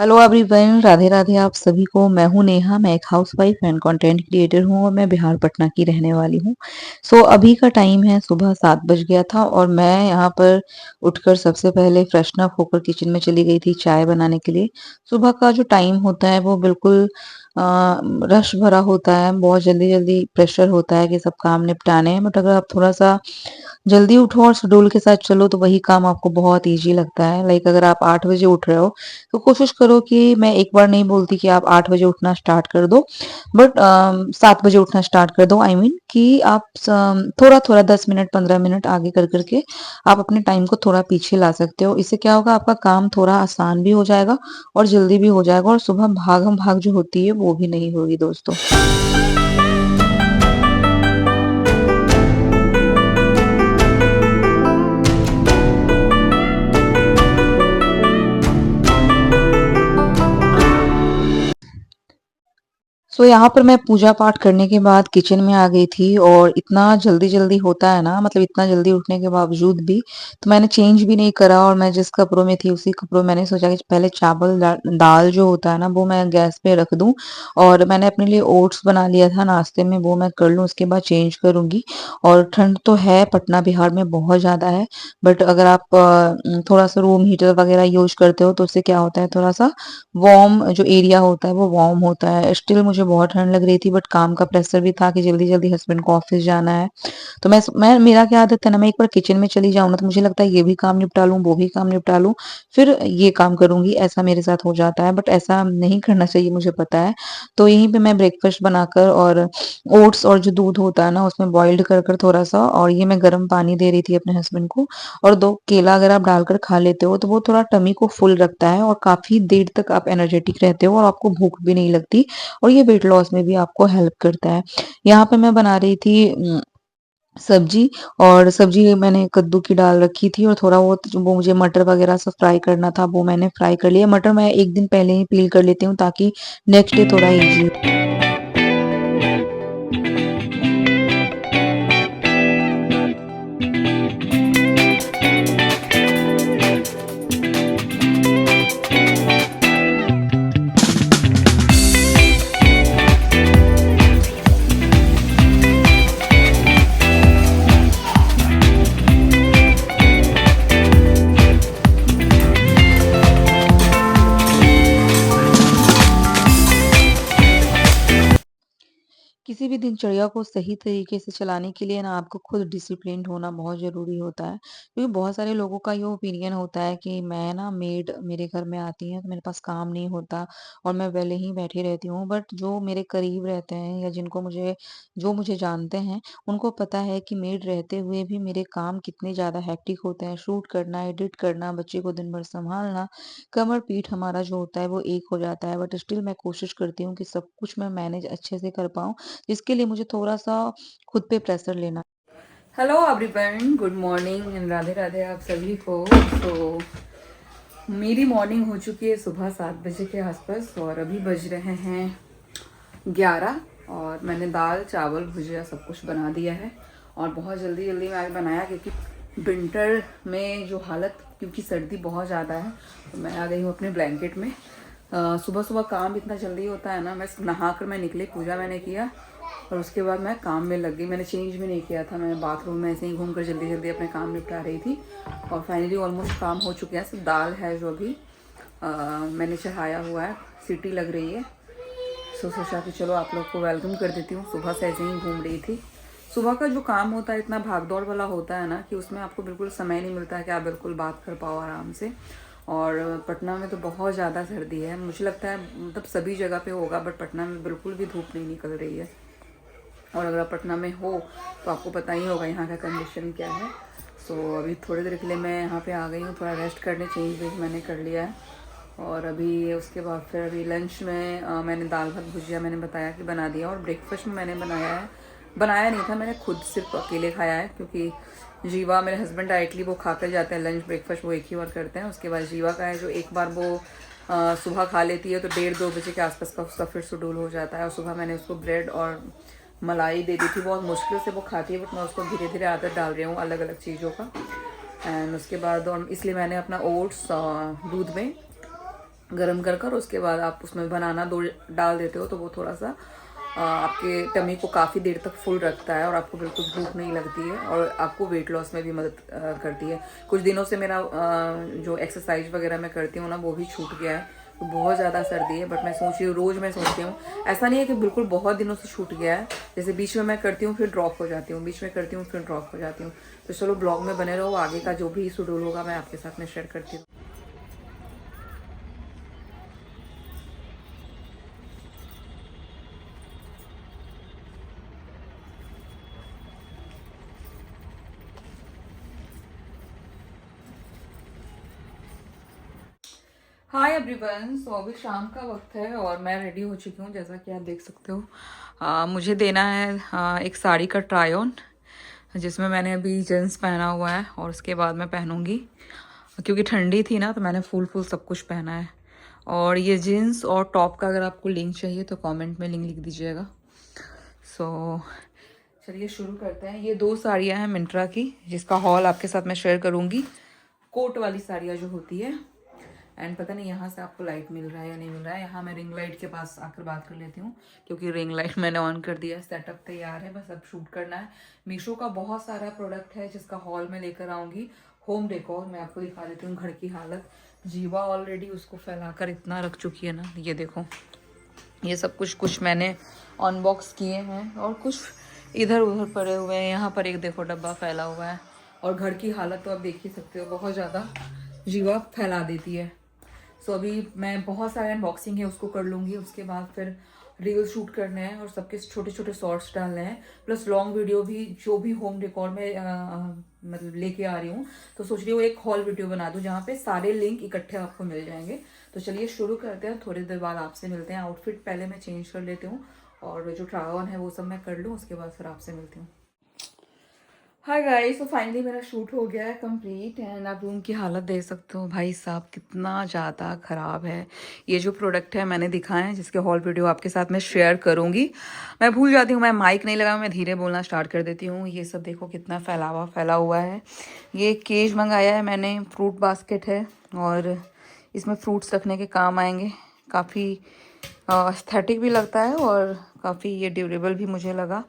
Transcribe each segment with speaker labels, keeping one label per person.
Speaker 1: Hello everyone, Radhe Radhe आप सभी को। मैं हूँ नेहा। मैं एक हाउसवाइफ एंड कंटेंट क्रिएटर हूँ और मैं बिहार पटना की रहने वाली हूँ। अभी का टाइम है, सुबह 7 बज गया था और मैं यहाँ पर उठकर सबसे पहले फ्रेशन अप होकर किचन में चली गई थी चाय बनाने के लिए। सुबह का जो टाइम होता है वो बिल्कुल रश भरा होता है, बहुत जल्दी जल्दी प्रेशर होता है कि सब काम निपटाने हैं। बट अगर आप थोड़ा सा जल्दी उठो और शेड्यूल के साथ चलो तो वही काम आपको बहुत ईजी लगता है। लाइक अगर आप 8 बजे उठ रहे हो तो कोशिश करो कि, मैं एक बार नहीं बोलती कि आप 8 बजे उठना स्टार्ट कर दो, बट 7 बजे उठना स्टार्ट कर दो। आई मीन कि आप थोड़ा थोड़ा 10 मिनट 15 मिनट आगे कर करके आप अपने टाइम को थोड़ा पीछे ला सकते हो। इससे क्या होगा, आपका काम थोड़ा आसान भी हो जाएगा और जल्दी भी हो जाएगा और सुबह भागम भाग जो होती है वो भी नहीं होगी दोस्तों। यहाँ पर मैं पूजा पाठ करने के बाद किचन में आ गई थी और इतना जल्दी जल्दी होता है ना, मतलब इतना जल्दी उठने के बावजूद भी तो मैंने चेंज भी नहीं करा और मैं जिस कपड़ों में थी उसी कपड़ों में मैंने सोचा कि पहले चावल दाल जो होता है ना वो मैं गैस पे रख दूं। और मैंने अपने लिए ओट्स बना लिया था नाश्ते में, वो मैं कर लूं, उसके बाद चेंज करूंगी। और ठंड तो है, पटना बिहार में बहुत ज्यादा है। बट अगर आप थोड़ा सा रूम हीटर वगैरह यूज करते हो तो उससे क्या होता है, थोड़ा सा वार्म जो एरिया होता है वो वार्म होता है। स्टिल मुझे बहुत ठंड लग रही थी बट काम का प्रेशर भी था कि जल्दी जल्दी हस्बैंड को ऑफिस जाना है। तो मैं मेरा क्या आदत है ना, मैं एक बार किचन में चली जाऊँ ना तो मुझे लगता है ये भी काम निपटा लूँ वो भी काम निपटा लूँ, फिर ये काम करूंगी, ऐसा मेरे साथ हो जाता है। बट ऐसा नहीं करना चाहिए, मुझे पता है। तो यहीं पे मैं ब्रेकफास्ट बनाकर और ओट्स और जो दूध होता है ना उसमें बॉइल्ड कर कर थोड़ा सा, और ये मैं गर्म पानी दे रही थी अपने हस्बैंड को। और 2 केला अगर आप डालकर खा लेते हो तो वो थोड़ा टमी को फुल रखता है और काफ़ी देर तक आप एनर्जेटिक रहते हो और आपको भूख भी नहीं लगती, और ये वेट लॉस में भी आपको हेल्प करता है। यहाँ पे मैं बना रही थी सब्जी, और सब्जी मैंने कद्दू की डाल रखी थी और थोड़ा बहुत जो वो मुझे मटर वगैरह सब फ्राई करना था वो मैंने फ्राई कर लिया। मटर मैं एक दिन पहले ही पील कर लेती हूँ ताकि नेक्स्ट डे थोड़ा ईजी। किसी भी दिनचर्या को सही तरीके से चलाने के लिए ना आपको खुद डिसिप्लिन्ड होना बहुत ज़रूरी होता है। क्योंकि बहुत सारे लोगों का ये ओपिनियन होता है कि मैं ना, मेड मेरे घर में आती है तो मेरे पास काम नहीं होता और मैं वेले ही बैठी रहती हूँ। बट जो मेरे करीब रहते हैं या जिनको मुझे जो मुझे जानते हैं, उनको पता है कि मेड रहते हुए भी मेरे काम कितने ज़्यादा हेक्टिक होते हैं। शूट करना, एडिट करना, बच्चे को दिन भर सँभालना, कमर पीठ हमारा जो होता है वो एक हो जाता है। बट स्टिल मैं कोशिश करती हूँ कि सब कुछ मैं मैनेज अच्छे से कर पाऊँ, इसके लिए मुझे थोड़ा-सा खुद पे प्रेशर लेना। Hello everyone, good morning and Radhe Radhe आप सभी को। मेरी मॉर्निंग हो चुकी है सुबह 7 बजे के आसपास और अभी बज रहे हैं 11। और मैंने दाल चावल भुजिया सब कुछ बना दिया है और बहुत जल्दी जल्दी में आज बनाया क्योंकि विंटर में जो हालत, क्योंकि सर्दी बहुत ज़्यादा है तो मैं आ गई हूँ अपने ब्लैंकेट में। सुबह सुबह काम इतना जल्दी होता है ना, मैं नहा कर मैं निकली, पूजा मैंने किया और उसके बाद मैं काम में लग गई। मैंने चेंज भी नहीं किया था, मैं बाथरूम में ऐसे ही घूम कर जल्दी जल्दी अपने काम निपटा रही थी और फाइनली ऑलमोस्ट काम हो चुके हैं। सिर्फ दाल है जो अभी मैंने चढ़ाया हुआ है, सीटी लग रही है। सोचा कि चलो आप लोग को वेलकम कर देती हूँ। सुबह से ऐसे ही घूम रही थी। सुबह का जो काम होता है इतना भाग दौड़ वाला होता है ना कि उसमें आपको बिल्कुल समय नहीं मिलता है कि आप बिल्कुल बात कर पाओ आराम से। और पटना में तो बहुत ज़्यादा सर्दी है, मुझे लगता है मतलब सभी जगह पे होगा बट पटना में बिल्कुल भी धूप नहीं निकल रही है। और अगर आप पटना में हो तो आपको पता ही होगा यहाँ का कंडीशन क्या है। अभी थोड़ी देर के लिए मैं यहाँ पे आ गई हूँ थोड़ा रेस्ट करने, चेंज वेज मैंने कर लिया है। और अभी उसके बाद फिर अभी लंच में मैंने दाल भात भुजिया मैंने बताया कि बना दिया। और ब्रेकफास्ट में मैंने बनाया नहीं था, मैंने खुद सिर्फ अकेले खाया है क्योंकि जीवा, मेरे हस्बैंड डायरेक्टली वो खा कर जाते हैं लंच ब्रेकफास्ट, वो एक ही बार करते हैं। उसके बाद जीवा का है जो एक बार वो सुबह खा लेती है तो 1:30-2 बजे के आसपास का उसका फिर शेड्यूल हो जाता है। और सुबह मैंने उसको ब्रेड और मलाई दे दी थी, बहुत मुश्किल से वो खाती है बट मैं उसको धीरे धीरे आदत डाल रही हूँ अलग अलग चीज़ों का। एंड उसके बाद और इसलिए मैंने अपना ओट्स दूध में गरम कर कर उसके बाद आप उसमें बनाना दो डाल देते हो, तो वो थोड़ा सा आपके टमी को काफ़ी देर तक फुल रखता है और आपको बिल्कुल भूख नहीं लगती है और आपको वेट लॉस में भी मदद करती है। कुछ दिनों से मेरा जो एक्सरसाइज वगैरह मैं करती हूँ ना, वो भी छूट गया है। तो बहुत ज़्यादा सर्दी है, बट मैं सोच रही हूँ, रोज़ मैं सोचती हूँ, ऐसा नहीं है कि बिल्कुल बहुत दिनों से छूट गया है। जैसे बीच में मैं करती हूँ फिर ड्रॉप हो जाती हूँ, बीच में करती हूँ फिर ड्रॉप हो जाती हूँ। तो चलो ब्लॉग में बने रहो, आगे का जो भी शेड्यूल होगा मैं आपके साथ में शेयर करती हूँ। हाय एवरीवन, सो अभी शाम का वक्त है और मैं रेडी हो चुकी हूँ, जैसा कि आप देख सकते हो। मुझे देना है एक साड़ी का ट्राई ऑन, जिसमें मैंने अभी जींस पहना हुआ है और उसके बाद मैं पहनूंगी, क्योंकि ठंडी थी ना तो मैंने फुल सब कुछ पहना है। और ये जीन्स और टॉप का अगर आपको लिंक चाहिए तो कमेंट में लिंक लिख दीजिएगा। सो चलिए शुरू करते हैं। ये 2 साड़ियाँ हैं मिंत्रा की, जिसका हॉल आपके साथ मैं शेयर करूँगी। कोट वाली साड़ियाँ जो होती है। एंड पता नहीं यहाँ से आपको लाइट मिल रहा है या नहीं मिल रहा है। यहाँ मैं रिंग लाइट के पास आकर बात कर लेती हूँ, क्योंकि रिंग लाइट मैंने ऑन कर दिया है। सेटअप तैयार है, बस अब शूट करना है। मीशो का बहुत सारा प्रोडक्ट है जिसका हॉल में लेकर आऊँगी। होम डेकोर मैं आपको दिखा देती हूँ। घर की हालत, जीवा ऑलरेडी उसको फैलाकर इतना रख चुकी है ना, ये देखो। ये सब कुछ मैंने अनबॉक्स किए हैं और कुछ इधर उधर पड़े हुए हैं। यहाँ पर एक देखो डब्बा फैला हुआ है। और घर की हालत तो आप देख ही सकते हो, बहुत ज़्यादा जीवा फैला देती है। सो अभी मैं बहुत सारे अनबॉक्सिंग है उसको कर लूँगी, उसके बाद फिर रील शूट करने हैं और सबके छोटे छोटे शॉर्ट्स डालने हैं, प्लस लॉन्ग वीडियो भी जो भी होम डेकोर में मतलब लेके आ रही हूँ। तो सोच रही हूँ एक हॉल वीडियो बना दूँ जहाँ पे सारे लिंक इकट्ठे आपको मिल जाएंगे। तो चलिए शुरू करते हैं, थोड़ी देर बाद आपसे मिलते हैं। आउटफिट पहले मैं चेंज कर लेती हूँ और जो ट्राई ऑन है वो सब मैं कर लूँ, उसके बाद फिर आपसे मिलती हूँ। हाय गाइस, तो फाइनली मेरा शूट हो गया है कंप्लीट एंड आप रूम की हालत देख सकते हो। भाई साहब कितना ज़्यादा ख़राब है। ये जो प्रोडक्ट है मैंने दिखाए हैं, जिसके हॉल वीडियो आपके साथ मैं शेयर करूँगी। मैं भूल जाती हूँ, मैं माइक नहीं लगा, मैं धीरे बोलना स्टार्ट कर देती हूँ। ये सब देखो कितना फैला हुआ है। ये केज मंगाया है मैंने, फ्रूट बास्केट है और इसमें फ्रूट्स रखने के काम आएंगे। काफ़ी एस्थेटिक भी लगता है और काफ़ी ये ड्यूरेबल भी मुझे लगा।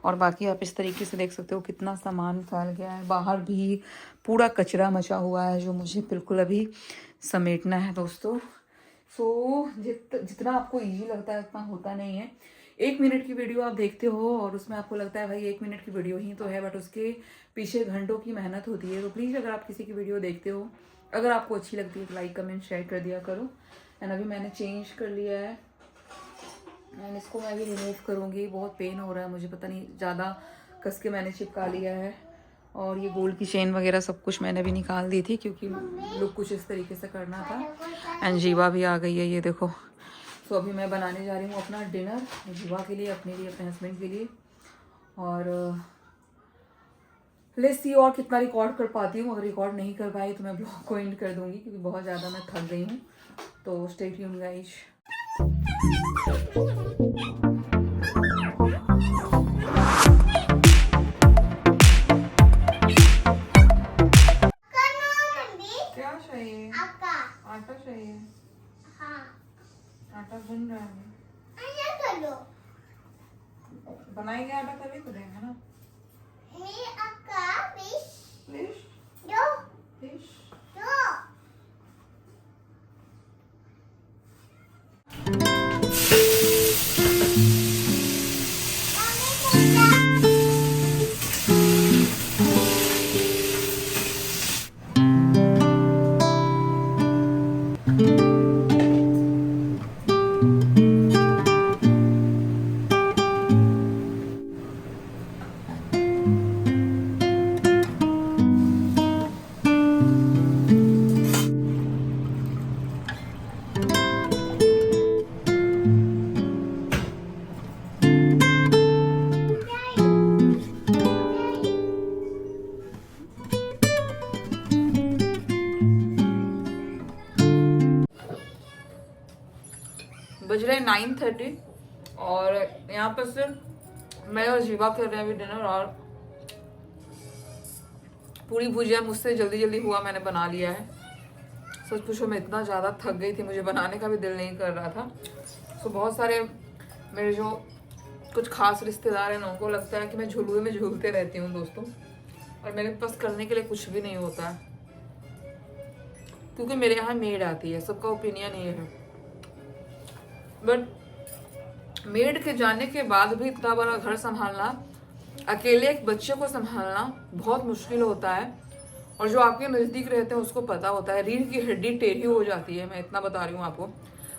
Speaker 1: और बाकी आप इस तरीके से देख सकते हो कितना सामान फैल गया है। बाहर भी पूरा कचरा मचा हुआ है, जो मुझे बिल्कुल अभी समेटना है दोस्तों। सो जितना आपको इजी लगता है उतना होता नहीं है। 1 मिनट की वीडियो आप देखते हो और उसमें आपको लगता है भाई 1 मिनट की वीडियो ही तो है, बट उसके पीछे घंटों की मेहनत होती है। तो प्लीज़ अगर आप किसी की वीडियो देखते हो, अगर आपको अच्छी लगती है तो लाइक कमेंट शेयर कर दिया करो। एंड अभी मैंने चेंज कर लिया है एंड इसको मैं भी रिमूव करूँगी। बहुत पेन हो रहा है मुझे, पता नहीं ज़्यादा कस के मैंने चिपका लिया है। और ये गोल्ड की चेन वगैरह सब कुछ मैंने भी निकाल दी थी, क्योंकि लुक कुछ इस तरीके से करना था। एंड जीवा भी आ गई है, ये देखो। सो अभी मैं बनाने जा रही हूँ अपना डिनर, जीवा के लिए, अपने लिए, अपने हस्बैंड के लिए। और लेट्स सी और कितना रिकॉर्ड कर पाती हूँ। अगर रिकॉर्ड नहीं कर पाई तो मैं ब्लॉग को एंड कर दूँगी, क्योंकि बहुत ज़्यादा मैं थक गई हूँ। तो स्टे ट्यून्ड गाइस। क्या चाहिए? आटा चाहिए। हाँ। आटा गूंद रहा है। बनाएंगे आटा तभी तो देंगे ना। फिश फिश बज रहे 9:30 और यहाँ पर सिर्फ मैं और जीवा कर रहे हैं अभी डिनर। और पूरी भुजिया मुझसे जल्दी जल्दी हुआ, मैंने बना लिया है। सच पूछो मैं इतना ज़्यादा थक गई थी, मुझे बनाने का भी दिल नहीं कर रहा था। तो बहुत सारे मेरे जो कुछ खास रिश्तेदार हैं उनको लगता है कि मैं झुलुए में झूलते रहती हूँ दोस्तों, और मेरे पास करने के लिए कुछ भी नहीं होता है, क्योंकि मेरे यहाँ मेड आती है। सबका ओपिनियन ये है, बट मेड के जाने के बाद भी इतना बड़ा घर संभालना, अकेले एक बच्चे को संभालना बहुत मुश्किल होता है। और जो आपके नज़दीक रहते हैं उसको पता होता है, रीढ़ की हड्डी टेढ़ी हो जाती है। मैं इतना बता रही हूँ आपको,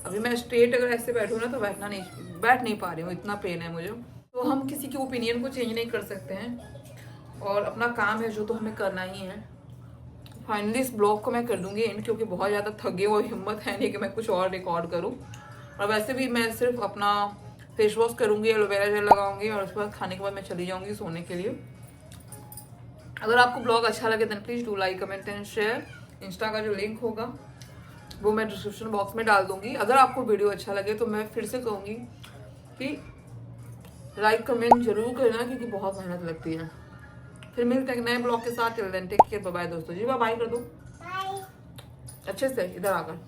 Speaker 1: अभी मैं स्ट्रेट अगर ऐसे बैठूँ ना तो बैठ नहीं पा रही हूँ, इतना पेन है मुझे। तो हम किसी के ओपिनियन को चेंज नहीं कर सकते हैं, और अपना काम है जो तो हमें करना ही है। फाइनली इस ब्लॉग को मैं कर दूंगी एंड, क्योंकि बहुत ज़्यादा थक गई, वो हिम्मत है नहीं कि मैं कुछ और रिकॉर्ड करूँ। और वैसे भी मैं सिर्फ अपना फेस वॉश करूँगी, एलोवेरा जेल लगाऊंगी, और उसके बाद खाने के बाद मैं चली जाऊँगी सोने के लिए। अगर आपको ब्लॉग अच्छा लगे then please do like, comment and share. Insta का जो लिंक होगा वो मैं डिस्क्रिप्शन बॉक्स में डाल दूंगी। अगर आपको वीडियो अच्छा लगे तो मैं फिर से कहूँगी कि लाइक कमेंट जरूर करना, क्योंकि बहुत मेहनत लगती है। फिर मिलते हैं नए ब्लॉग के साथ। Till then take care, bye bye दोस्तों जी। बाय कर दो अच्छे से इधर आकर।